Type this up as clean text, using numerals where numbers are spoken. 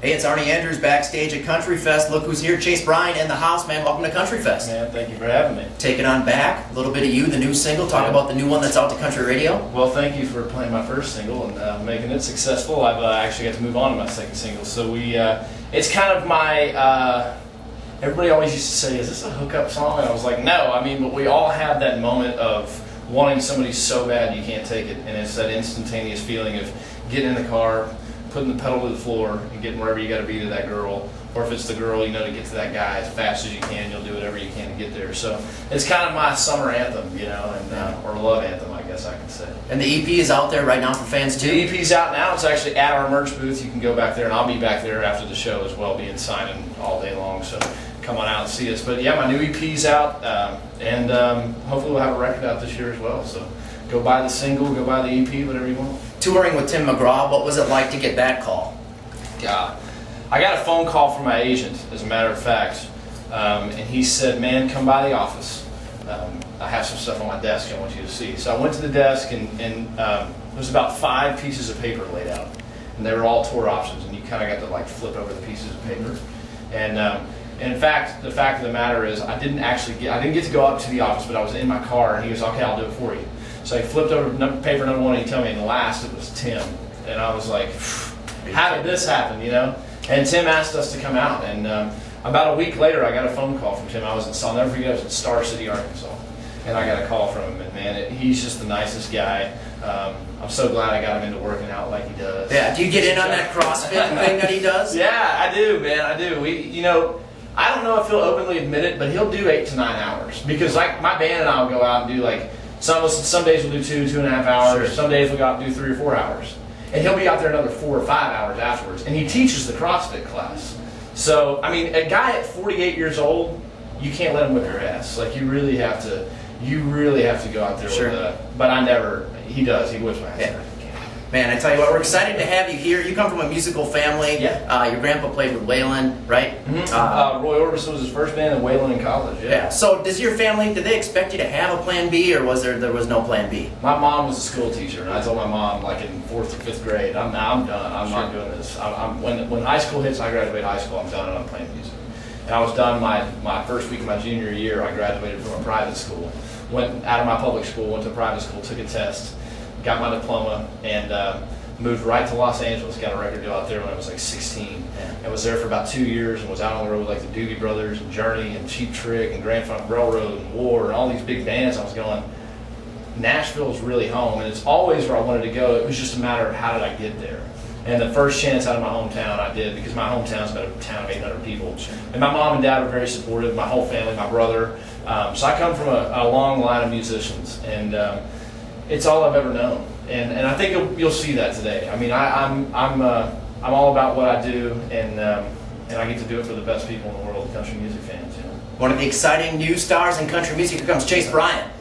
Hey, it's Arnie Andrews backstage at Country Fest. Look who's here, Chase Bryant in the house, man. Welcome to Country Fest. Man, thank you for having me. Take it on back, a little bit of you, the new single. Talk about the new one that's out to country radio. Well, thank you for playing my first single and making it successful. I've actually got to move on to my second single. So it's kind of my, everybody always used to say, is this a hookup song? And I was like, no. I mean, but we all have that moment of wanting somebody so bad you can't take it. And it's that instantaneous feeling of getting in the car, putting the pedal to the floor and getting wherever you got to be to that girl, or if it's the girl, you know, to get to that guy as fast as you can. You'll do whatever you can to get there. So it's kind of my summer anthem, you know, and or love anthem, I guess I can say. And the EP is out there right now for fans too. The EP's out now. It's actually at our merch booth. You can go back there, and I'll be back there after the show as well, being signing all day long. So come on out and see us. But yeah, my new EP's out, and hopefully we'll have a record out this year as well. So go buy the single, go buy the EP, whatever you want. Touring with Tim McGraw, what was it like to get that call? God, I got a phone call from my agent, as a matter of fact, and he said, man, come by the office. I have some stuff on my desk I want you to see. So I went to the desk, and there was about 5 pieces of paper laid out, and they were all tour options, and you kind of got to like flip over the pieces of paper. And in fact, the fact of the matter is, I didn't get to go up to the office, but I was in my car, and he goes, okay, I'll do it for you. So I flipped over paper number 1, and he told me, and the last it was Tim, and I was like, how did this happen, you know? And Tim asked us to come out, and about a week later, I got a phone call from Tim. I'll never forget, I was in Star City, Arkansas, and I got a call from him, and man, he's just the nicest guy. I'm so glad I got him into working out like he does. Yeah, do you get in on that CrossFit thing that he does? Yeah, I do, man, I do. I don't know if he'll openly admit it, but he'll do 8 to 9 hours, because like my band and I will go out and do like, some days we'll do 2.5 hours. Sure. Some days we'll go out and do 3 or 4 hours. And he'll be out there another 4 or 5 hours afterwards. And he teaches the CrossFit class. So, I mean, a guy at 48 years old, you can't let him whip your ass. Like, you really have to go out there Sure. He does, he whips my ass. Yeah. Man, I tell you what, we're excited to have you here. You come from a musical family. Yeah. Your grandpa played with Waylon, right? Mm-hmm. Roy Orbison was his first band, and Waylon in college. Yeah. So, did your family? Did they expect you to have a plan B, or there was no plan B? My mom was a school teacher, and I told my mom, like in 4th or 5th grade, I'm done. I'm not doing this. When high school hits, I graduate high school. I'm done, and I'm playing music. And I was done my first week of my junior year. I graduated from a private school, went out of my public school, went to private school, took a test, got my diploma, and moved right to Los Angeles. Got a record deal out there when I was like 16. And was there for about 2 years, and was out on the road with like the Doobie Brothers and Journey and Cheap Trick and Grand Funk Railroad and War and all these big bands. I was going, Nashville's really home, and it's always where I wanted to go. It was just a matter of how did I get there. And the first chance out of my hometown I did, because my hometown's about a town of 800 people. And my mom and dad were very supportive, my whole family, my brother. So I come from a long line of musicians, and it's all I've ever known. And I think you'll see that today. I mean, I'm all about what I do, and I get to do it for the best people in the world, country music fans. You know. One of the exciting new stars in country music. Here comes Chase Bryant.